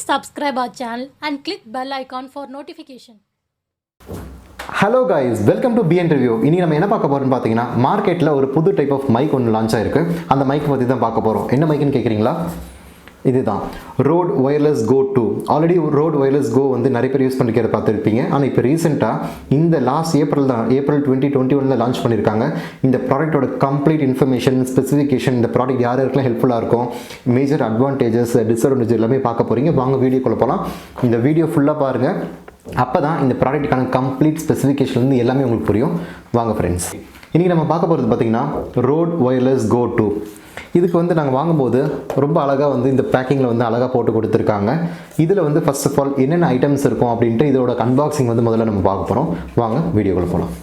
subscribe our channel and click bell icon for notification. Hello guys, welcome to BN Review. இன்னைக்கு நம்ம என்ன பார்க்க போறோம்னு பாத்தீங்கன்னா மார்க்கெட்ல ஒரு புது டைப் ஆஃப் மைக் ஒன்று லான்ச் ஆயிருக்கு. அந்த மைக் பத்தி தான் பார்க்க போறோம். என்ன மைக்னு கேக்குறீங்களா? இதுதான் Rode Wireless Go 2. Already Rode Wireless Go வந்து நிறைய பேர் யூஸ் பண்ணிக்கிறத பார்த்துருப்பீங்க. ஆனால் இப்போ ரீசெண்டாக இந்த லாஸ்ட் ஏப்ரல் 2021 லான்ச் பண்ணியிருக்காங்க. இந்த ப்ராடக்ட்டோட கம்ப்ளீட் இன்ஃபர்மேஷன், ஸ்பெசிஃபிகேஷன், இந்த ப்ராடக்ட் யாருக்கெல்லாம் ஹெல்ப்ஃபுல்லாக இருக்கும், மேஜர் அட்வான்டேஜஸ், டிஸ்அட்வான்டேஜ் எல்லாமே பார்க்க போகிறீங்க. வாங்க வீடியோக்குள்ளே போகலாம். இந்த வீடியோ ஃபுல்லாக பாருங்கள். அப்போ தான் இந்த ப்ராடக்ட்டுக்கான கம்ப்ளீட் ஸ்பெசிஃபிகேஷன் வந்து எல்லாமே உங்களுக்கு புரியும். வாங்க ஃப்ரெண்ட்ஸ், இன்றைக்கி நம்ம பார்க்க போகிறது பார்த்திங்கன்னா Rode Wireless Go 2. இதுக்கு வந்து நாங்கள் வாங்கும்போது ரொம்ப அழகாக வந்து இந்த பேக்கிங்கில் வந்து அழகாக போட்டு கொடுத்துருக்காங்க. இதில் வந்து ஃபர்ஸ்ட் ஆஃப் ஆல் என்னென்ன ஐட்டம்ஸ் இருக்கும் அப்படின்ட்டு இதோட அன்பாக்சிங் வந்து முதல்ல நம்ம பார்க்க போகிறோம். வாங்க வீடியோக்குள்ளே போகலாம்.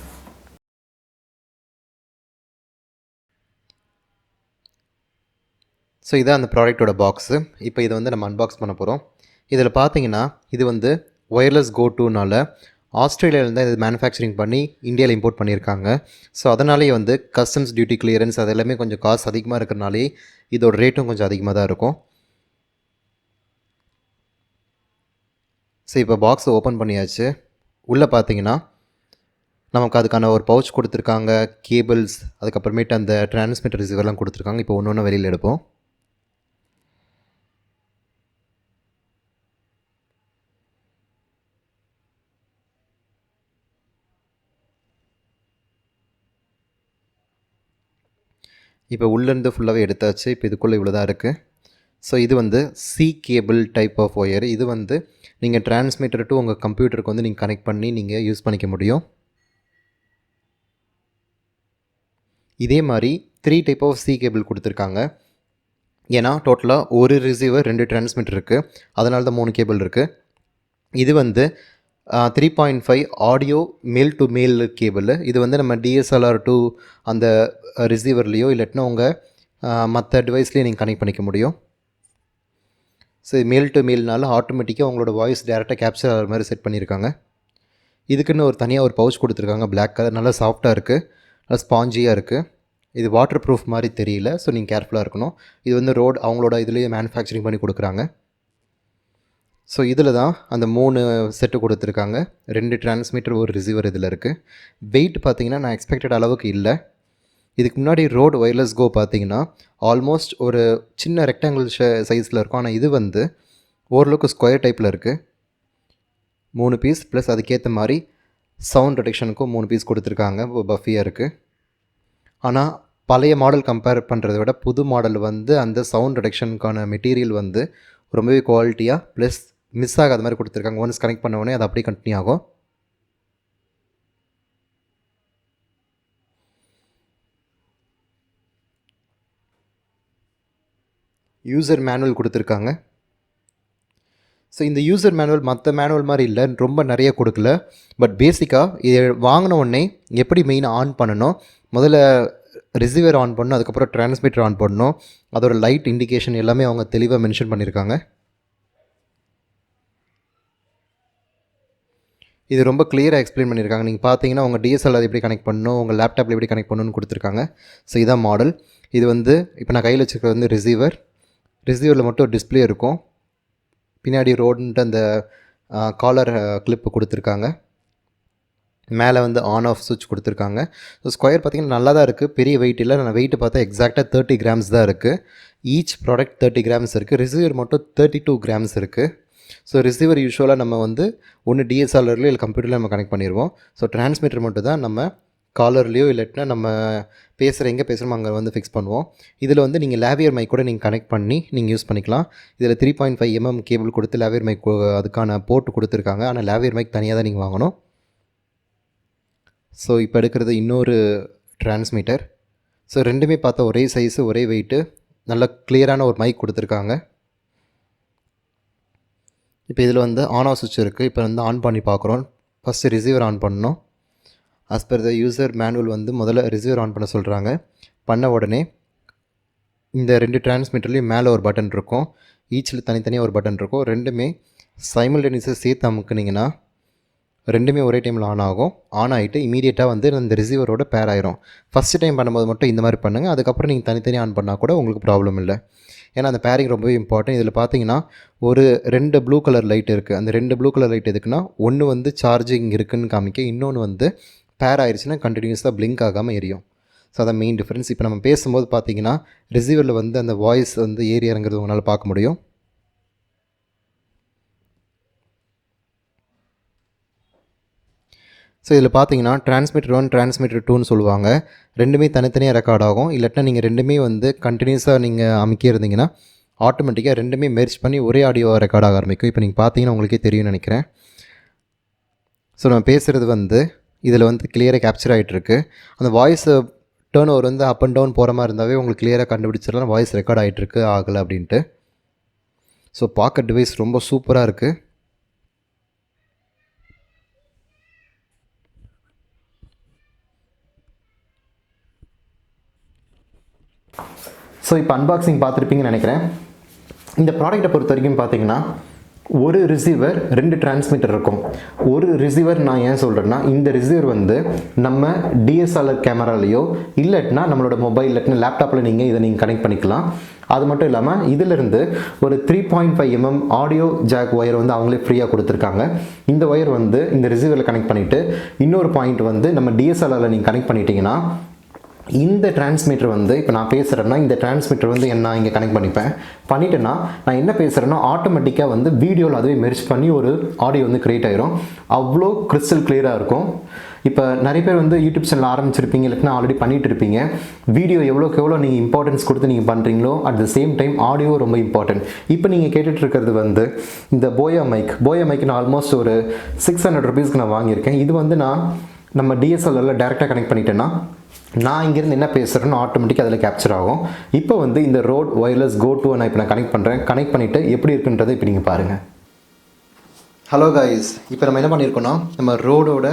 ஸோ இதான் அந்த ப்ராடக்ட்டோட பாக்ஸு. இப்போ இதை வந்து நம்ம அன்பாக்ஸ் பண்ண போகிறோம். இதில் பார்த்தீங்கன்னா இது வந்து Wireless Go 2னால ஆஸ்திரேலியாவிலேருந்து இது மேனுஃபேக்சரிங் பண்ணி இந்தியாவில் இம்போர்ட் பண்ணியிருக்காங்க. ஸோ அதனாலேயே வந்து கஸ்டம்ஸ் டியூட்டி கிளியரன்ஸ் அது எல்லாமே கொஞ்சம் காசு அதிகமாக இருக்கிறனாலே இதோட ரேட்டும் கொஞ்சம் அதிகமாக தான் இருக்கும். ஸோ இப்போ பாக்ஸை ஓப்பன் பண்ணியாச்சு. உள்ளே பார்த்தீங்கன்னா நமக்கு அதுக்கான ஒரு பவுச் கொடுத்துருக்காங்க, கேபிள்ஸ், அதுக்கப்புறமேட்டு அந்த டிரான்ஸ்மிட்டர் ரிசீவர்லாம் கொடுத்துருக்காங்க. இப்போ ஒன்று ஒன்று வெளியில் எடுப்போம். இப்போ உள்ளேருந்து ஃபுல்லாகவே எடுத்தாச்சு. இப்போ இதுக்குள்ளே இவ்வளோ தான் இருக்குது. ஸோ இது வந்து C cable type of wire. இது வந்து நீங்கள் டிரான்ஸ்மிட்டர் டு உங்கள் கம்ப்யூட்டருக்கு வந்து நீங்கள் கனெக்ட் பண்ணி நீங்கள் யூஸ் பண்ணிக்க முடியும். இதே மாதிரி 3 டைப் ஆஃப் சி கேபிள் கொடுத்துருக்காங்க. ஏன்னா டோட்டலாக ஒரு ரிசீவர் 2 டிரான்ஸ்மிட்டர் இருக்குது, அதனால தான் 3 கேபிள் இருக்குது. இது வந்து 3.5 ஆடியோ மேல் டு மேல் கேபிள். இது வந்து நம்ம டிஎஸ்எல்ஆர் டு அந்த ரிசீவர்லேயோ இல்லாட்டினா உங்கள் மற்ற டிவைஸ்லேயே நீங்கள் கனெக்ட் பண்ணிக்க முடியும். ஸோ மேல் டு மேல்னால ஆட்டோமேட்டிக்காக உங்களோட வாய்ஸ் டேரெக்டாக கேப்சர் ஆகிற மாதிரி செட் பண்ணியிருக்காங்க. இதுக்குன்னு ஒரு தனியாக ஒரு பவுச் கொடுத்துருக்காங்க, பிளாக் கலர், நல்லா சாஃப்டாக இருக்குது, நல்லா ஸ்பாஞ்சியாக இருக்குது. இது வாட்டர் ப்ரூஃப் மாதிரி தெரியல, ஸோ நீங்கள் கேர்ஃபுல்லாக இருக்கணும். இது வந்து Rode அவங்களோட இதுலேயே மேனுஃபேக்சரிங் பண்ணி கொடுக்குறாங்க. ஸோ இதில் தான் அந்த 3 செட்டு கொடுத்துருக்காங்க. 2 டிரான்ஸ்மிட்டர், ஒரு ரிசீவர் இதில் இருக்குது. வெயிட் பார்த்திங்கன்னா நான் எக்ஸ்பெக்டட் அளவுக்கு இல்லை. இதுக்கு முன்னாடி Rode Wireless Go பார்த்திங்கன்னா ஆல்மோஸ்ட் ஒரு சின்ன ரெக்டாங்கிள் சைஸில் இருக்கும். ஆனால் இது வந்து ஓரளவுக்கு ஸ்கொயர் டைப்பில் இருக்குது. 3 பீஸ் ப்ளஸ் அதுக்கேற்ற மாதிரி சவுண்ட் ரிடக்ஷனுக்கும் 3 பீஸ் கொடுத்துருக்காங்க. பஃபியாக இருக்குது. ஆனால் பழைய மாடல் கம்பேர் பண்ணுறதை விட புது மாடல் வந்து அந்த சவுண்ட் ரிடக்ஷனுக்கான மெட்டீரியல் வந்து ரொம்பவே குவாலிட்டியாக ப்ளஸ் மிஸ் ஆகாத மாதிரி கொடுத்துருக்காங்க. ஒன்ஸ் கனெக்ட் பண்ண உடனே அது அப்படியே கண்டினியூ ஆகும். யூசர் மேனுவல் கொடுத்துருக்காங்க. ஸோ இந்த யூசர் மேனுவல் மற்ற மேனுவல் மாதிரி இல்லை, ரொம்ப நிறைய கொடுக்கல. பட் பேசிக்காக இதை வாங்கின உடனே எப்படி மெயினாக ஆன் பண்ணணும், முதல்ல ரிசீவர் ஆன் பண்ணணும், அதுக்கப்புறம் டிரான்ஸ்மிட்டர் ஆன் பண்ணணும், அதோட லைட் இண்டிகேஷன் எல்லாமே அவங்க தெளிவாக மென்ஷன் பண்ணியிருக்காங்க. இது ரொம்ப கிளியராக எக்ஸ்பிளைன் பண்ணியிருக்காங்க. நீங்கள் பார்த்தீங்கன்னா உங்கள் டிஎஸ்எல்ஆர் எப்படி கனெக்ட் பண்ணணும், உங்கள் லேப்டாப்பில் எப்படி கனெக்ட் பண்ணணும்னு கொடுத்துருக்காங்க. ஸோ இதான் மாடல். இது வந்து இப்போ நான் கையில் வச்சுக்கிறது வந்து ரிசீவரில் மட்டும் டிஸ்பிளே இருக்கும். பின்னாடி ரோடுன்ட்டு அந்த காலர் கிளிப்பு கொடுத்துருக்காங்க. மேலே வந்து ஆன் ஆஃப் சுவிட்ச் கொடுத்துருக்காங்க. ஸோ ஸ்கொயர் பார்த்திங்கன்னா நல்லா தான் இருக்குது, பெரிய வெயிட் இல்லை. நான் வெயிட்டு பார்த்தா எக்ஸாக்டாக 30 கிராம்ஸ் தான் இருக்குது. ஈச் ப்ராடக்ட் 30 கிராம்ஸ் இருக்குது. ரிசீவர் மட்டும் 32 கிராம்ஸ் இருக்குது. ஸோ ரிசீவர் யூஸ்வலாக நம்ம வந்து ஒன்று டிஎஸ்எல்ஆர்லையோ இல்லை கம்ப்யூட்டரில் நம்ம கனெக்ட் பண்ணிடுவோம். ஸோ டிரான்ஸ்மிட்டர் மட்டும் தான் நம்ம காலர்லேயோ இல்லாட்டினா நம்ம எங்கே பேசுகிறோமோ அங்கே வந்து ஃபிக்ஸ் பண்ணுவோம். இதில் வந்து நீங்கள் லேவியர் மைக் கூட நீங்கள் கனெக்ட் பண்ணி நீங்கள் யூஸ் பண்ணிக்கலாம். இதில் 3.5 mm கேபிள் கொடுத்து லேவியர் மைக் அதுக்கான போர்ட் கொடுத்துருக்காங்க. ஆனால் லேவியர் மைக் தனியாக தான் நீங்கள் வாங்கணும். ஸோ இப்போ எடுக்கிறது இன்னொரு டிரான்ஸ்மிட்டர். ஸோ ரெண்டுமே பார்த்தா ஒரே சைஸு, ஒரே வெயிட்டு, நல்ல கிளியரான ஒரு மைக் கொடுத்துருக்காங்க. இப்போ இதில் வந்து ஆன் ஆஃப் சுவிட்ச் இருக்குது. இப்போ வந்து ஆன் பண்ணி பார்க்குறோம். ஃபஸ்ட்டு ரிசீவர் ஆன் பண்ணணும். As per the user manual வந்து முதல்ல ரிசீவர் ஆன் பண்ண சொல்கிறாங்க. பண்ண உடனே இந்த 2 டிரான்ஸ்மிட்டர்லேயும் மேலே ஒரு பட்டன் இருக்கும், ஈச்சில் தனித்தனியாக ஒரு பட்டன் இருக்கும். ரெண்டுமே சைமல்டேனியஸாக சேர்த்து அமுக்குனிங்கன்னா ரெண்டுமே ஒரே டைமில் ஆன் ஆகும். ஆன் ஆகிட்டு இமீடியட்டாக வந்து அந்த ரிசீவரோட பேர் ஆயிரும். ஃபஸ்ட்டு டைம் பண்ணும்போது மட்டும் இந்த மாதிரி பண்ணுங்கள். அதுக்கப்புறம் நீங்கள் தனித்தனியாக ஆன் பண்ணால் கூட உங்களுக்கு ப்ராப்ளம் இல்லை. ஏன்னா அந்த பேரிங் ரொம்பவே இம்பார்ட்டன்ட். இதில் பார்த்தீங்கன்னா ஒரு 2 ப்ளூ கலர் லைட் இருக்குது. அந்த 2 ப்ளூ கலர் லைட் எதுக்குன்னா, ஒன்று வந்து சார்ஜிங் இருக்குதுன்னு காமிக்க, இன்னொன்று வந்து பேர் ஆயிடுச்சுன்னா கண்டினியூஸாக பிளிங்க் ஆகாமல் எரியும். ஸோ அதான் மெயின் டிஃப்ரென்ஸ். இப்போ நம்ம பேசும்போது பார்த்தீங்கன்னா ரிசீவரில் வந்து அந்த வாய்ஸ் வந்து ஏறி இறங்குறது உங்களால் பார்க்க முடியும். ஸோ இதில் பார்த்தீங்கன்னா டிரான்ஸ்மிட்டர் 1 டிரான்ஸ்மிட்டர் 2ன்னு சொல்லுவாங்க. ரெண்டுமே தனித்தனியாக ரெக்கார்ட் ஆகும். இல்லாட்டினா நீங்கள் ரெண்டுமே வந்து கண்டினியூஸாக நீங்கள் அமைக்கியிருந்தீங்கன்னா ஆட்டோமேட்டிக்காக ரெண்டுமே மெர்ஜ் பண்ணி ஒரே ஆடியோ ரெக்கார்ட் ஆக ஆரம்பிக்கும். இப்போ நீங்கள் பார்த்தீங்கன்னா உங்களுக்கே தெரியும்னு நினைக்கிறேன். ஸோ நம்ம பேசுகிறது வந்து இதில் வந்து கிளியராக கேப்சர் ஆகிட்டுருக்கு. அந்த வாய்ஸ் டேர்ன் ஓவர் வந்து அப் அண்ட் டவுன் போகிற மாதிரி இருந்தாவே உங்களுக்கு கிளியராக கண்டுபிடிச்சிடலாம் வாய்ஸ் ரெக்கார்ட் ஆகிட்டுருக்கு ஆகலை அப்படின்ட்டு. ஸோ பார்க்க டிவைஸ் ரொம்ப சூப்பராக இருக்குது. ஸோ இப்போ அன்பாக்சிங் பார்த்துருப்பீங்கன்னு நினைக்கிறேன். இந்த ப்ராடக்ட்டை பொறுத்த வரைக்கும் பார்த்தீங்கன்னா ஒரு ரிசீவர் 2 டிரான்ஸ்மிட்டர் இருக்கும். ஒரு ரிசீவர் நான் ஏன் சொல்கிறேன்னா, இந்த ரிசீவர் வந்து நம்ம டிஎஸ்எல்ஆர் கேமராலேயோ இல்லாட்டினா நம்மளோட மொபைல் இல்லாட்டினா லேப்டாப்பில் இதை நீங்கள் கனெக்ட் பண்ணிக்கலாம். அது மட்டும் இல்லாமல் இதிலிருந்து ஒரு 3.5 mm ஆடியோ ஜாக் ஒயர் வந்து அவங்களே ஃப்ரீயாக கொடுத்துருக்காங்க. இந்த ஒயர் வந்து இந்த ரிசீவரில் கனெக்ட் பண்ணிவிட்டு இன்னொரு பாயிண்ட் வந்து நம்ம டிஎஸ்எல்ஆரில் நீங்கள் கனெக்ட் பண்ணிட்டீங்கன்னா இந்த டிரான்ஸ்மிட்டர் வந்து இப்போ நான் பேசுகிறேன்னா இந்த டிரான்ஸ்மிட்டர் வந்து நான் இங்கே கனெக்ட் பண்ணிட்டேன்னா நான் என்ன பேசுகிறேன்னா ஆட்டோமேட்டிக்காக வந்து வீடியோவில் அதுவே மெர்ஜ் பண்ணி ஒரு ஆடியோ வந்து க்ரியேட் ஆகிரும். அவ்வளோ கிறிஸ்டல் கிளியராக இருக்கும். இப்போ நிறைய பேர் வந்து யூடியூப் சேனல் ஆரம்பிச்சிருப்பீங்க, இல்லைன்னா ஆல்ரெடி பண்ணிகிட்டு இருப்பீங்க. வீடியோ எவ்வளோக்கு எவ்வளோ நீங்கள் இம்பார்ட்டன்ஸ் கொடுத்து நீங்கள் பண்ணுறீங்களோ at the same time audio ரொம்ப இம்பார்ட்டன்ட். இப்போ நீங்கள் கேட்டுட்ருக்கிறது வந்து இந்த போயா மைக் நான் ஆல்மோஸ்ட் ஒரு 600 rupeesக்கு நான் வாங்கியிருக்கேன். இது வந்து நான் நம்ம டிஎஸ்எல்ஆரில் டேரெக்டாக கனெக்ட் பண்ணிட்டேன்னா நான் இங்கேருந்து என்ன பேசுகிறேன்னு ஆட்டோமேட்டிக்காக அதில் கேப்சர் ஆகும். இப்போ வந்து இந்த ரோட் ஒயர்லெஸ் கோ டூ நான் இப்போ நான் கனெக்ட் பண்ணிவிட்டு எப்படி இருக்குன்றதை இப்போ நீங்கள் பாருங்கள். ஹலோ காய்ஸ், இப்போ நம்ம என்ன பண்ணியிருக்கோன்னா நம்ம ரோடோட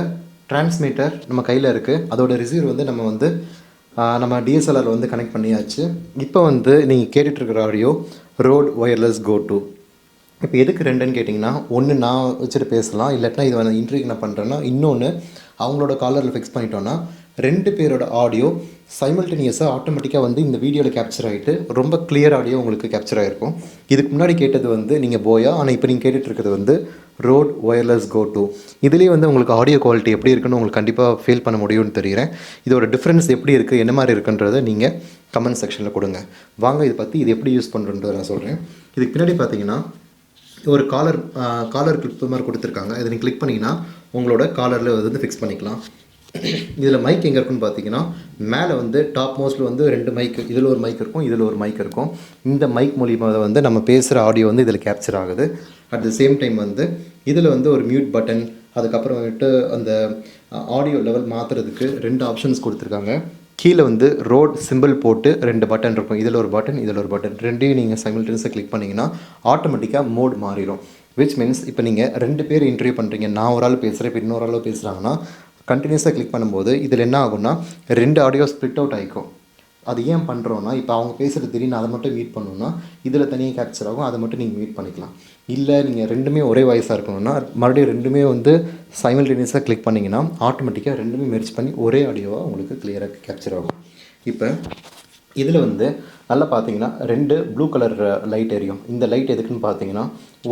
டிரான்ஸ்மிட்டர் நம்ம கையில் இருக்குது. அதோட ரிசீவர் வந்து நம்ம டிஎஸ்எல்ஆர் வந்து கனெக்ட் பண்ணியாச்சு. இப்போ வந்து நீங்கள் கேட்டுட்ருக்கிற ஆடியோ ரோட் ஒயர்லெஸ் கோ டூ. இப்போ எதுக்கு ரெண்டுன்னு கேட்டிங்கன்னா, ஒன்று நான் வச்சுட்டு பேசலாம், இல்லாட்டினா இது வந்து இன்டர்வியூ நான் பண்ணுறேன்னா இன்னொன்று அவங்களோட காலரில் ஃபிக்ஸ் பண்ணிட்டோன்னா 2 பேரோட ஆடியோ சைமல்டேனியஸாக ஆட்டோமேட்டிக்காக வந்து இந்த வீடியோவில் கேப்சர் ஆகிட்டு ரொம்ப கிளியர் ஆடியோ உங்களுக்கு கேப்சர் ஆகிருக்கும். இதுக்கு முன்னாடி கேட்டது வந்து நீங்கள் போயா, ஆனால் இப்போ நீங்கள் கேட்டுட்ருக்கிறது வந்து ரோட் ஒயர்லெஸ் கோ டூ. இதுலேயே வந்து உங்களுக்கு ஆடியோ குவாலிட்டி எப்படி இருக்குன்னு உங்களுக்கு கண்டிப்பாக ஃபீல் பண்ண முடியும்னு தெரிகிறேன். இதோட டிஃப்ரென்ஸ் எப்படி இருக்குது, என்ன மாதிரி இருக்குன்றதை நீங்கள் கமெண்ட் செக்ஷனில் கொடுங்க. வாங்க இதை பற்றி இது எப்படி யூஸ் பண்ணுறன்றதை நான் சொல்கிறேன். இதுக்கு பின்னாடி பார்த்தீங்கன்னா ஒரு காலர் கிளிப் மாதிரி கொடுத்துருக்காங்க. இதை நீங்கள் கிளிக் பண்ணிங்கன்னா உங்களோட காலரில் வந்து ஃபிக்ஸ் பண்ணிக்கலாம். இதில் மைக் எங்கே இருக்குன்னு பார்த்தீங்கன்னா மேலே வந்து டாப் மோஸ்ட்டில் வந்து 2 மைக், இதில் ஒரு மைக் இருக்கும், இதில் ஒரு மைக் இருக்கும். இந்த மைக் மூலியமாக வந்து நம்ம பேசுகிற ஆடியோ வந்து இதில் கேப்சர் ஆகுது. அட் த சேம் டைம் வந்து இதில் வந்து ஒரு மியூட் பட்டன், அதுக்கப்புறம் வந்துட்டு அந்த ஆடியோ லெவல் மாற்றுறதுக்கு 2 ஆப்ஷன்ஸ் கொடுத்துருக்காங்க. கீழே வந்து ரோட் சிம்பிள் போட்டு 2 பட்டன் இருக்கும். இதில் ஒரு பட்டன், இதில் ஒரு பட்டன், ரெண்டையும் நீங்கள் சைமல்டேனியஸாக கிளிக் பண்ணிங்கன்னா ஆட்டோமேட்டிக்காக மோட் மாறிடும். விச் மீன்ஸ் இப்போ நீங்கள் 2 பேர் இன்டர்வியூ பண்ணுறீங்க, நான் ஒரு ஆள் பேசுகிறேன், இப்போ இன்னொரு ஆள் பேசுகிறாங்கன்னா கண்டினியூஸாக கிளிக் பண்ணும்போது இதில் என்ன ஆகும்னா 2 ஆடியோ ஸ்ப்ளிட் அவுட் ஆகிக்கும். அது ஏன் பண்ணுறோன்னா, இப்போ அவங்க பேசுகிறது திடீர்னு அதை மட்டும் மீட் பண்ணணுன்னா இதில் தனியாக கேப்சர் ஆகும், அதை மட்டும் நீங்கள் மீட் பண்ணிக்கலாம். இல்லை நீங்கள் ரெண்டுமே ஒரே வாய்ஸாக இருக்கணும்னா மறுபடியும் ரெண்டுமே வந்து சைமல்டேனியஸாக கிளிக் பண்ணிங்கன்னா ஆட்டோமேட்டிக்காக ரெண்டுமே மெர்ஜ் பண்ணி ஒரே ஆடியோவாக உங்களுக்கு கிளியராக கேப்சர் ஆகும். இப்போ இதில் வந்து நல்லா பார்த்தீங்கன்னா 2 ப்ளூ கலர் லைட் எரியும். இந்த லைட் எதுக்குன்னு பார்த்தீங்கன்னா,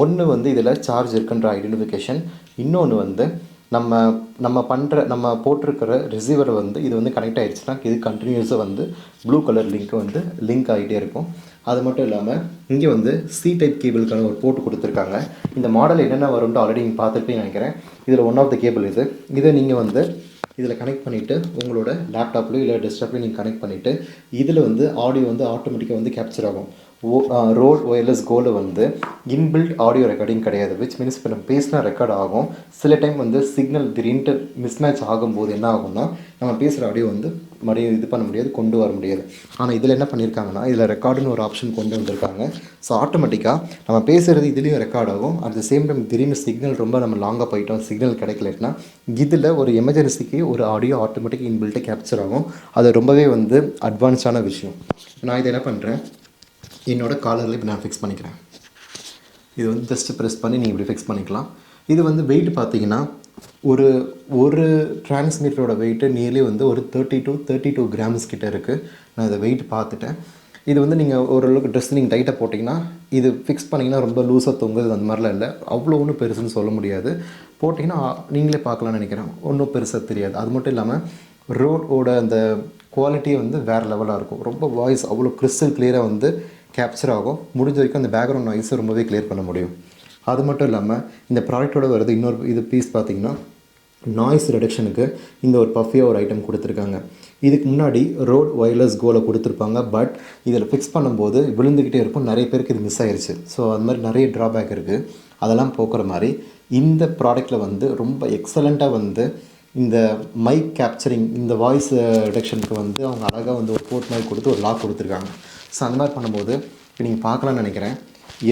ஒன்று வந்து இதில் சார்ஜ் இருக்குன்ற ஐடென்டிஃபிகேஷன், இன்னொன்று வந்து நம்ம போட்டிருக்கிற ரிசீவரை வந்து இது வந்து கனெக்ட் ஆகிடுச்சுன்னா இது கண்டினியூஸாக வந்து ப்ளூ கலர் லிங்க் ஆகிட்டே இருக்கும். அது மட்டும் இல்லாமல் இங்கே வந்து C டைப் கேபிளுக்கான ஒரு போர்ட் கொடுத்துருக்காங்க. இந்த மாடல் என்னென்ன வரும்னு ஆல்ரெடி நீங்கள் பார்த்துருப்பீங்கன்னு நினைக்கிறேன். இதில் ஒன் ஆஃப் த கேபிள் இதை நீங்கள் வந்து இதில் கனெக்ட் பண்ணிவிட்டு உங்களோட லேப்டாப்லையோ இல்லை டெஸ்க்டாப்லையும் நீங்கள் கனெக்ட் பண்ணிவிட்டு இதில் வந்து ஆடியோ வந்து ஆட்டோமேட்டிக்காக வந்து கேப்சர் ஆகும். ரோட் ஒயர்லெஸ் கோவில் வந்து இன்பில்ட் ஆடியோ ரெக்கார்டிங் கிடையாது. விச் மீன்ஸ் இப்போ நம்ம பேசினா ரெக்கார்ட் ஆகும். சில டைம் வந்து சிக்னல் திடீர்னு மிஸ்மேட்ச் ஆகும்போது என்ன ஆகும்னா நம்ம பேசுகிற ஆடியோ வந்து மறுபடியும் இது பண்ண முடியாது, கொண்டு வர முடியாது. ஆனால் இதில் என்ன பண்ணியிருக்காங்கன்னா இதில் ரெக்கார்டுன்னு ஒரு ஆப்ஷன் கொண்டு வந்திருக்காங்க. ஸோ ஆட்டோமேட்டிக்காக நம்ம பேசுகிறது இதுலேயும் ரெக்கார்ட் ஆகும். அட் த சேம் டைம் திடீர்னு சிக்னல் ரொம்ப நம்ம லாங்காக போயிட்டோம், சிக்னல் கிடைக்கலன்னா இதில் ஒரு எமர்ஜென்சிக்கு ஒரு ஆடியோ ஆட்டோமேட்டிக்காக இன்பில்ட்டே கேப்சர் ஆகும். அது ரொம்பவே வந்து அட்வான்ஸான விஷயம். நான் இதை என்ன பண்ணுறேன், என்னோட காலரில் இப்போ நான் ஃபிக்ஸ் பண்ணிக்கிறேன். இது வந்து ஜஸ்ட்டு ப்ரெஸ் பண்ணி நீங்கள் இப்படி ஃபிக்ஸ் பண்ணிக்கலாம். இது வந்து வெயிட் பார்த்தீங்கன்னா ஒரு ஒரு டிரான்ஸ்மிட்டரோட வெயிட்டு நியர்லி வந்து ஒரு 32 கிராம்ஸ் கிட்ட இருக்குது. நான் இதை வெயிட் பார்த்துட்டேன். இது வந்து நீங்கள் ஓரளவுக்கு ட்ரெஸ் நீங்கள் டைட்டாக போட்டிங்கன்னா இது ஃபிக்ஸ் பண்ணிங்கன்னா ரொம்ப லூஸாக தொங்குது அந்த மாதிரிலாம் இல்லை. அவ்வளோ ஒன்றும் பெருசுன்னு சொல்ல முடியாது. போட்டிங்கன்னா நீங்களே பார்க்கலான்னு நினைக்கிறேன். ஒன்றும் பெருசாக தெரியாது. அது மட்டும் இல்லாமல் ரோடோட அந்த குவாலிட்டியே வந்து வேறு லெவலாக இருக்கும். ரொம்ப வாய்ஸ் அவ்வளோ கிறிஸ்டல் கிளியராக வந்து கேப்சர் ஆகும். முடிஞ்ச வரைக்கும் அந்த பேக்ரவுண்ட் நாய்ஸை ரொம்பவே கிளியர் பண்ண முடியும். அது மட்டும் இல்லாமல் இந்த ப்ராடக்டோட வருது இன்னொரு இது பீஸ் பார்த்திங்கன்னா நாய்ஸ் ரிடக்ஷனுக்கு இந்த ஒரு பஃபியாக ஒரு ஐட்டம் கொடுத்துருக்காங்க. இதுக்கு முன்னாடி ரோட் ஒயர்லெஸ் கோவில் கொடுத்துருப்பாங்க. பட் இதில் ஃபிக்ஸ் பண்ணும்போது விழுந்துக்கிட்டே இருக்கும். நிறைய பேருக்கு இது மிஸ் ஆயிடுச்சு. ஸோ அது மாதிரி நிறைய ட்ராபேக் இருக்குது. அதெல்லாம் போக்குற மாதிரி இந்த ப்ராடக்ட்டில் வந்து ரொம்ப எக்ஸலண்ட்டாக வந்து இந்த மைக் கேப்சரிங் இந்த வாய்ஸ் ரிடக்ஷனுக்கு வந்து அவங்க அழகாக வந்து ஒரு போர்ட் மாதிரி கொடுத்து ஒரு லாக் கொடுத்துருக்காங்க. ஸோ அந்த மாதிரி பண்ணும்போது இப்போ நீங்கள் பார்க்கலான்னு நினைக்கிறேன்.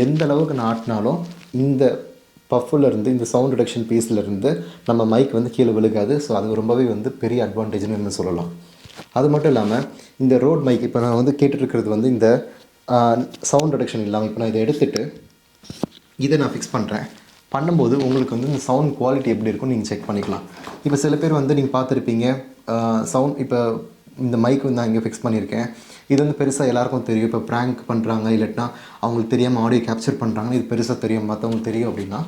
எந்த அளவுக்கு நான் ஆட்டினாலும் இந்த பஃப்லேருந்து இந்த சவுண்ட் ரிடக்ஷன் பீஸ்லேருந்து நம்ம மைக் வந்து கீழே விழுகாது. ஸோ அது ரொம்பவே வந்து பெரிய அட்வான்டேஜ்னு நம்ம சொல்லலாம். அது மட்டும் இல்லாமல் இந்த ரோட் மைக் இப்போ நான் வந்து கேட்டுருக்கிறது வந்து இந்த சவுண்ட் ரிடக்ஷன் இல்லாமல் இப்போ நான் இதை எடுத்துகிட்டு இதை நான் ஃபிக்ஸ் பண்ணுறேன். பண்ணும்போது உங்களுக்கு வந்து இந்த சவுண்ட் குவாலிட்டி எப்படி இருக்குன்னு நீங்கள் செக் பண்ணிக்கலாம். இப்போ சில பேர் வந்து நீங்கள் பார்த்துருப்பீங்க சவுண்ட் இப்போ இந்த மைக் வந்து நான் இங்கே ஃபிக்ஸ் பண்ணியிருக்கேன். இது வந்து பெருசாக எல்லாருக்கும் தெரியும். இப்போ ப்ராங்க் பண்ணுறாங்க இல்லாட்டினா அவங்களுக்கு தெரியாமல் ஆடியோ கேப்சர் பண்ணுறாங்கன்னு இது பெருசாக தெரியும், மற்றவங்களுக்கு தெரியும் அப்படின்னா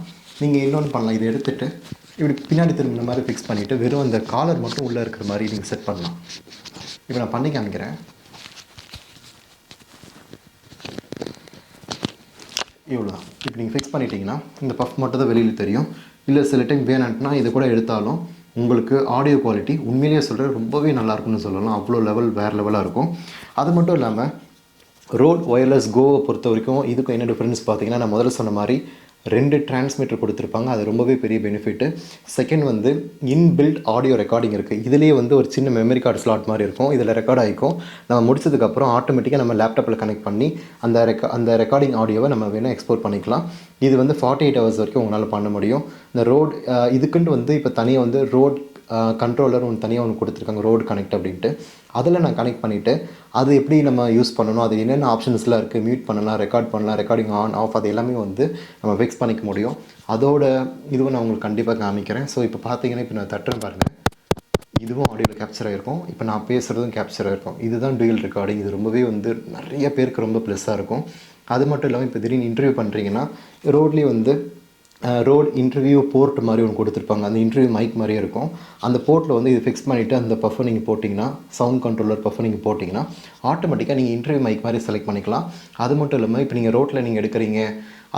நீங்கள் இன்னொன்று பண்ணலாம். இதை எடுத்துகிட்டு இப்படி பின்னாடி திரும்பின மாதிரி ஃபிக்ஸ் பண்ணிவிட்டு வெறும் அந்த காலர் மட்டும் உள்ளே இருக்கிற மாதிரி நீங்கள் செட் பண்ணலாம். இப்போ நான் பண்ணி காமிக்கிறேன். இவ்வளோ இப்போ நீங்கள் ஃபிக்ஸ் பண்ணிட்டீங்கன்னா இந்த பஃப் மட்டும் தான் வெளியில் தெரியும். இல்லை சில டைம் வேணான்ட்டுனா இது கூட எடுத்தாலும் உங்களுக்கு ஆடியோ குவாலிட்டி உண்மையிலேயே சொல்கிறேன் ரொம்பவே நல்லாயிருக்குன்னு சொல்லலாம். அவ்வளோ லெவல் வேறு லெவலாக இருக்கும். அது மட்டும் இல்லாமல் ரோட் ஒயர்லெஸ் கோவை பொறுத்த வரைக்கும் இதுக்கும் என்ன டிஃப்ரென்ஸ் பார்த்தீங்கன்னா, நான் முதல்ல சொன்ன மாதிரி 2 டிரான்ஸ்மிட்டர் கொடுத்துருப்பாங்க. அது ரொம்பவே பெரிய பெனிஃபிட்டு. செகண்ட் வந்து இன்பில்ட் ஆடியோ ரெக்கார்டிங் இருக்குது. இதுலேயே வந்து ஒரு சின்ன மெமரி கார்டு ஸ்லாட் மாதிரி இருக்கும். இதில் ரெக்கார்ட் ஆகிக்கும். நம்ம முடிச்சதுக்கப்புறம் ஆட்டோமேட்டிக்காக நம்ம லேப்டாப்பில் கனெக்ட் பண்ணி அந்த ரெக்கார்டிங் ஆடியோவை நம்ம வேணால் எக்ஸ்போர்ட் பண்ணிக்கலாம். இது வந்து 48 ஹவர்ஸ் வரைக்கும் உங்களால் பண்ண முடியும். இந்த ரோட் இதுக்குன்ட்டு வந்து இப்போ தனியாக வந்து ரோட் கண்ட்ரோலர் ஒன்று தனியாக ஒன்று கொடுத்துருக்காங்க, ரோடு கனெக்ட் அப்படின்ட்டு. அதில் நான் கனெக்ட் பண்ணிவிட்டு அது எப்படி நம்ம யூஸ் பண்ணணும், அது என்னென்ன ஆப்ஷன்ஸ்லாம் இருக்குது, மியூட் பண்ணலாம், ரெக்கார்ட் பண்ணலாம், ரெக்கார்டிங் ஆன் ஆஃப், அது எல்லாமே வந்து நம்ம ஃபிக்ஸ் பண்ணிக்க முடியும். அதோட இதுவும் நான் உங்களுக்கு கண்டிப்பாக காமிக்கிறேன். ஸோ இப்போ பார்த்தீங்கன்னா இப்போ நான் தட்டுறேன் பாருங்கள், இதுவும் ஆடியோவில் கேப்சர் ஆகிருக்கும். இப்போ நான் பேசுகிறதும் கேப்சர் ஆகிருக்கும். இதுதான் டூயல் ரெக்கார்டிங். இது ரொம்பவே வந்து நிறைய பேருக்கு ரொம்ப ப்ளஸ்ஸாக இருக்கும். அது மட்டும் இல்லாமல் இப்போ திடீர்னு இன்டர்வியூ பண்ணுறீங்கன்னா ரோட்லேயே வந்து ரோட் இன்டர்வியூ போர்ட் மாதிரி ஒன்று கொடுத்துருப்பாங்க. அந்த இன்டர்வியூ மைக் மாதிரியே இருக்கும். அந்த போர்ட்டில் வந்து இது ஃபிக்ஸ் பண்ணிவிட்டு அந்த பஃபை நீங்கள் போட்டிங்கன்னா, சவுண்ட் கண்ட்ரோலர் பஃபை நீங்கள் போட்டிங்கன்னா ஆட்டோமேட்டிக்காக நீங்கள் இன்டர்வியூ மைக் மாதிரி செலக்ட் பண்ணிக்கலாம். அது மட்டும் இல்லாமல் இப்போ நீங்கள் ரோட்டில் நீங்கள் எடுக்கிறீங்க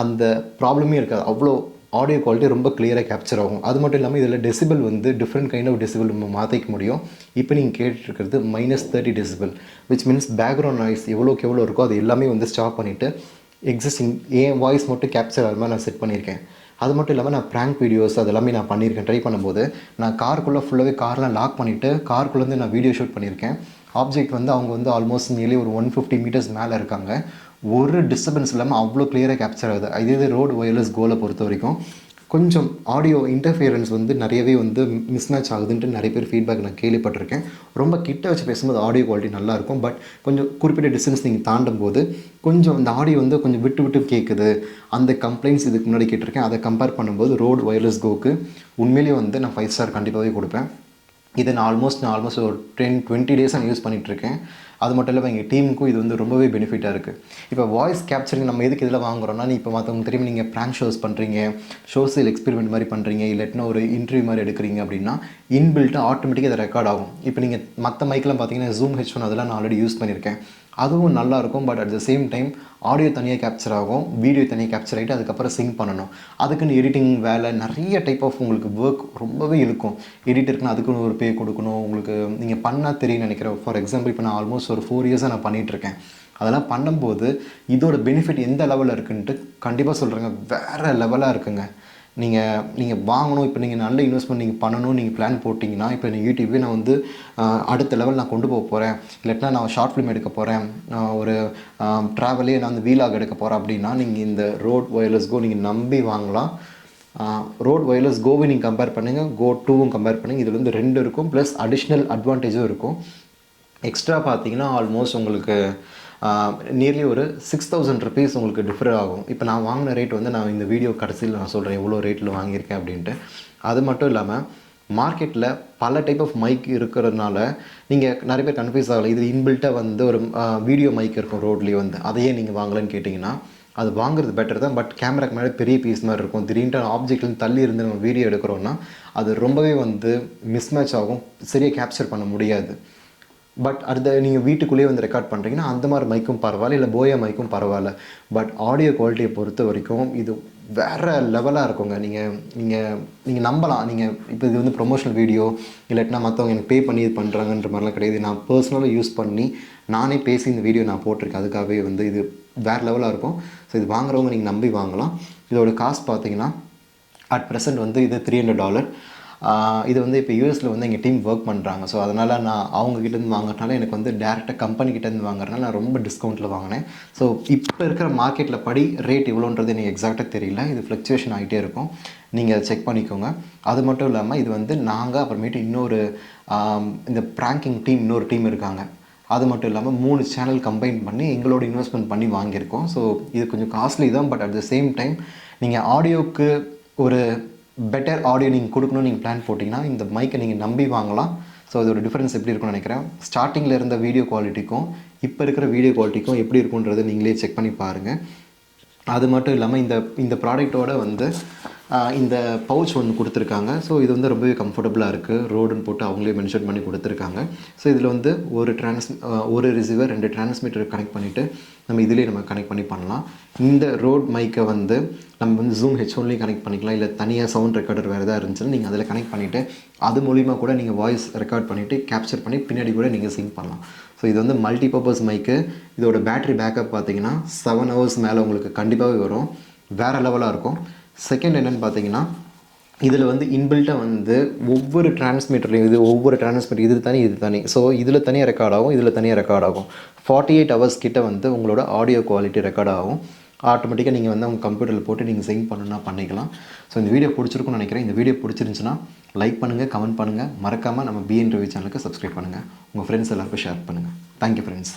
அந்த ப்ராப்ளமே இருக்காது. அவ்வளோ ஆடியோ குவாலிட்டி ரொம்ப கிளியராக கேப்சர் ஆகும். அது மட்டும் இல்லாமல் இதில் டெசிபிள் வந்து டிஃப்ரெண்ட் கைண்ட் ஆஃப் டெசிபிள் நம்ம மாற்றிக்க முடியும். இப்போ நீங்கள் கேட்டுருக்கிறது -30 decibel, which means background noise எவ்வளோக்கு எவ்வளோ இருக்கோ அது எல்லாமே வந்து ஸ்டாப் பண்ணிவிட்டு எக்ஸிஸ்டிங் என் வாய்ஸ் மட்டும் கேப்சர் ஆகிற மாதிரி நான் செட் பண்ணியிருக்கேன். அது மட்டும் இல்லாமல் நான் ப்ராங்க் வீடியோஸ் அது எல்லாமே நான் பண்ணியிருக்கேன். ட்ரை பண்ணும்போது நான் காருக்குள்ளே ஃபுல்லாகவே கார்லாம் லாக் பண்ணிவிட்டு காருக்குள்ளேருந்து நான் வீடியோ ஷூட் பண்ணியிருக்கேன். ஆப்ஜெக்ட் வந்து அவங்க வந்து ஆல்மோஸ்ட் நியர்லி ஒரு 150 மீட்டர்ஸ் மேலே இருக்காங்க. ஒரு டிஸ்டர்பன்ஸ் இல்லாமல் அவ்வளோ கிளியராக கேப்சர் ஆகுது. இதே ரோடு ஒயர்லெஸ் கோலை பொறுத்த வரைக்கும் கொஞ்சம் ஆடியோ இன்டர்ஃபியரன்ஸ் வந்து நிறையவே வந்து மிஸ்மேட்ச் ஆகுதுன்ட்டு நிறைய பேர் ஃபீட்பேக் நான் கேள்விப்பட்டிருக்கேன். ரொம்ப கிட்ட வச்சு பேசும்போது ஆடியோ குவாலிட்டி நல்லாயிருக்கும். பட் கொஞ்சம் குறிப்பிட்ட டிஸ்டன்ஸ் நீங்கள் தாண்டும் போது கொஞ்சம் இந்த ஆடியோ வந்து கொஞ்சம் விட்டு விட்டு கேட்குது. அந்த கம்ப்ளைண்ட்ஸ் இதுக்கு முன்னாடி கேட்டிருக்கேன். அதை கம்பேர் பண்ணும்போது ரோடு ஒயர்லெஸ் கோவுக்கு உண்மையிலேயே வந்து நான் 5 ஸ்டார் கண்டிப்பாகவே கொடுப்பேன். இதை நான் ஆல்மோஸ்ட் ஒரு 10-20 டேஸாக நான் யூஸ் பண்ணிகிட்ருக்கேன். அது மட்டும் இல்லாமல் எங்கள் டீமுக்கும் இது வந்து ரொம்பவே பெனிஃபிட்டாக இருக்குது. இப்போ வாய்ஸ் கேப்சரிங் நம்ம எதுக்கு இதில் வாங்குறோம்னா, இப்போ மற்றவங்க தெரியும் நீங்கள் ப்ராங்க் ஷோஸ் பண்ணுறீங்க, சோசியல் எக்ஸ்பெரிமெண்ட் மாதிரி பண்ணுறீங்க, இல்லாட்டினா ஒரு இன்டர்வியூ மாதிரி எடுக்கிறீங்க அப்படின்னா இன்பில்ட்டாக ஆட்டோமேட்டிக்காக அதை ரெக்கார்ட் ஆகும். இப்போ நீங்கள் மற்ற மைக்கெலாம் பார்த்தீங்கன்னா ZOOM H1N அதெல்லாம் நான் ஆல்ரெடி யூஸ் பண்ணியிருக்கேன். அதுவும் நல்லாயிருக்கும். But at the same time audio தனியாக கேப்சர் ஆகும், வீடியோ தனியாக கேப்சர் ஆகிட்டு அதுக்கப்புறம் சிங்க் பண்ணணும். அதுக்குன்னு எடிட்டிங் வேலை நிறைய டைப் ஆஃப் உங்களுக்கு ஒர்க் ரொம்பவே இருக்கும். எடிட்டருக்குன்னு அதுக்குன்னு ஒரு பே கொடுக்கணும். உங்களுக்கு நீங்கள் பண்ணால் தெரியும்னு நினைக்கிறேன். ஃபார் எக்ஸாம்பிள் இப்போ நான் ஆல்மோஸ்ட் ஒரு 4 இயர்ஸாக நான் பண்ணிகிட்ருக்கேன். அதெல்லாம் பண்ணும்போது இதோட பெனிஃபிட் எந்த லெவலில் இருக்குன்ட்டு கண்டிப்பாக சொல்கிறேங்க, வேறு லெவலாக இருக்குங்க. நீங்கள் வாங்கணும். இப்போ நீங்கள் நல்ல இன்வெஸ்ட்மெண்ட் நீங்கள் பண்ணணும் நீங்கள் பிளான் போட்டிங்கன்னா, இப்போ நீங்கள் யூடியூபே நான் வந்து அடுத்த லெவல் நான் கொண்டு போக போகிறேன், இல்லாட்டினா நான் ஷார்ட் ஃபிலிம் எடுக்க போகிறேன், ஒரு ட்ராவலே நான் வந்து வீலாக் எடுக்க போகிறேன் அப்படின்னா நீங்கள் இந்த ரோட் ஒயர்லெஸ் கோ நீங்கள் நம்பி வாங்கலாம். ரோட் ஒயர்லெஸ் கோவை நீங்கள் கம்பேர் பண்ணுங்கள், கோ 2வும் கம்பேர் பண்ணுங்கள். இதில் வந்து 2 இருக்கும், ப்ளஸ் அடிஷ்னல் அட்வான்டேஜும் இருக்கும். எக்ஸ்ட்ரா பார்த்தீங்கன்னா ஆல்மோஸ்ட் உங்களுக்கு நியர்லி ஒரு 6000 ருபீஸ் உங்களுக்கு டிஃபர் ஆகும். இப்போ நான் வாங்கின ரேட் வந்து நான் இந்த வீடியோ கடைசியில் நான் சொல்கிறேன் எவ்வளோ ரேட்டில் வாங்கியிருக்கேன் அப்படின்ட்டு. அது மட்டும் இல்லாமல் மார்க்கெட்டில் பல டைப் ஆஃப் மைக் இருக்கிறதுனால நீங்கள் நிறைய பேர் கன்ஃபியூஸ் ஆகலை. இது இன்பில்ட்டாக வந்து ஒரு வீடியோ மைக் இருக்கும் ரோட்லேயே வந்து, அதையே நீங்கள் வாங்கலன்னு கேட்டிங்கன்னா அது வாங்குறது பெட்டர் தான். பட் கேமராக்கு மேலே பெரிய பீஸ் மாதிரி இருக்கும். திடீர்னு ஆப்ஜெக்ட்லேருந்து தள்ளி இருந்து நம்ம வீடியோ எடுக்கிறோன்னா அது ரொம்பவே வந்து மிஸ்மேட்ச் ஆகும், சரியாக கேப்சர் பண்ண முடியாது. பட் அடுத்த நீங்கள் வீட்டுக்குள்ளேயே வந்து ரெக்கார்ட் பண்ணுறீங்கன்னா அந்த மாதிரி மைக்கும் பரவாயில்ல, இல்லை போயா மைக்கும் பரவாயில்ல. பட் ஆடியோ குவாலிட்டியை பொறுத்த வரைக்கும் இது வேறு லெவலாக இருக்குங்க. நீங்கள் நம்பலாம். நீங்கள் இப்போ இது வந்து ப்ரொமோஷனல் வீடியோ இல்லாட்டினா மற்றவங்க எனக்கு பே பண்ணி இது பண்ணுறாங்கன்ற மாதிரிலாம் கிடையாது. நான் பர்சனலாக யூஸ் பண்ணி நானே பேசி இந்த வீடியோ நான் போட்டிருக்கேன். அதுக்காகவே வந்து இது வேறு லெவலாக இருக்கும். ஸோ இது வாங்குறவங்க நீங்கள் நம்பி வாங்கலாம். இதோட காஸ்ட் பார்த்தீங்கன்னா அட் ப்ரெசென்ட் வந்து இது $300. இது வந்து இப்போ யூஎஸில் வந்து எங்கள் டீம் ஒர்க் பண்ணுறாங்க. ஸோ அதனால் நான் அவங்கக்கிட்டேருந்து வாங்குறதுனால எனக்கு வந்து டேரெக்டாக கம்பெனிக்கிட்டேருந்து வாங்குறதுனால நான் ரொம்ப டிஸ்கவுண்ட்டில் வாங்கினேன். ஸோ இப்போ இருக்கிற மார்க்கெட்டில் படி ரேட் இவ்வளோன்றது எனக்கு எக்ஸாக்டாக தெரியல. இது ஃப்ளக்சுவேஷன் ஆகிட்டே இருக்கும். நீங்கள் அதை செக் பண்ணிக்கோங்க. அது மட்டும் இல்லாமல் இது வந்து நாங்கள் அப்புறமேட்டு இன்னொரு இந்த ப்ராங்கிங் டீம் இன்னொரு டீம் இருக்காங்க. அது மட்டும் இல்லாமல் 3 சேனல் கம்பைன் பண்ணி எங்களோட இன்வெஸ்ட்மெண்ட் பண்ணி வாங்கியிருக்கோம். ஸோ இது கொஞ்சம் காஸ்ட்லி தான். But at the same time நீங்கள் ஆடியோவுக்கு ஒரு பெட்டர் ஆடியோ நீங்கள் கொடுக்கணும்னு நீங்கள் பிளான் போட்டிங்கன்னா இந்த மைக்கை நீங்கள் நம்பி வாங்கலாம். ஸோ அதோட டிஃப்ரென்ஸ் எப்படி இருக்கும்னு நினைக்கிறேன். ஸ்டார்டிங்கில் இருந்த வீடியோ குவாலிட்டிக்கும் இப்போ இருக்கிற வீடியோ குவாலிட்டிக்கும் எப்படி இருக்குன்றதை நீங்களே செக் பண்ணி பாருங்கள். அது மட்டும் இல்லாமல் இந்த ப்ராடக்ட்டோட வந்து இந்த பவுச் ஒன்று கொடுத்துருக்காங்க. ஸோ இது வந்து ரொம்பவே கம்ஃபர்டபுளாக இருக்குது. ரோடுன்னு போட்டு அவங்களே மென்ஷன் பண்ணி கொடுத்துருக்காங்க. ஸோ இதில் வந்து ஒரு ரிசீவர் 2 டிரான்ஸ்மிட்டர் கனெக்ட் பண்ணிவிட்டு நம்ம இதிலே நம்ம கனெக்ட் பண்ணி பண்ணலாம். இந்த ரோட் மைக்கை வந்து நம்ம வந்து ZOOM H1N கனெக்ட் பண்ணிக்கலாம். இல்லை தனியாக சவுண்ட் ரெக்கார்டர் வேறு எதாவது இருந்துச்சுன்னா நீங்கள் அதில் கனெக்ட் பண்ணிவிட்டு அது மூலிமா கூட நீங்கள் வாய்ஸ் ரெக்கார்ட் பண்ணிவிட்டு கேப்சர் பண்ணி பின்னாடி கூட நீங்கள் சிங்க் பண்ணலாம். ஸோ இது வந்து மல்டி பர்பஸ் மைக்கு. இதோட பேட்டரி பேக்கப் பார்த்தீங்கன்னா 7 ஹவர்ஸ் மேலே உங்களுக்கு கண்டிப்பாகவே வரும். வேறு லெவலாக இருக்கும். செகண்ட் என்னென்னு பார்த்தீங்கன்னா இதில் வந்து இன்பில்ட்டாக வந்து ஒவ்வொரு டிரான்ஸ்மிட்டர்லையும் இது தனி. ஸோ இதில் தனியாக ரெக்கார்ட் ஆகும், இதில் தனியாக ரெக்கார்ட் ஆகும். 48 ஹவர்ஸ் கிட்ட வந்து உங்களோட ஆடியோ குவாலிட்டி ரெக்கார்ட் ஆகும். ஆட்டோமேட்டிக்காக நீங்கள் வந்து உங்கள் கம்ப்யூட்டரில் போட்டு நீங்கள் சிங்க் பண்ணணுன்னா பண்ணிக்கலாம். ஸோ இந்த வீடியோ பிடிச்சிருக்குன்னு நினைக்கிறேன். இந்த வீடியோ பிடிச்சிருந்துச்சுன்னா லைக் பண்ணுங்கள், கமெண்ட் பண்ணுங்கள். மறக்காமல் நம்ம BN Review சேனலுக்கு சப்ஸ்கிரைப் பண்ணுங்கள். உங்கள் ஃப்ரெண்ட்ஸ் எல்லாருக்கும் ஷேர் பண்ணுங்கள். Thank you friends.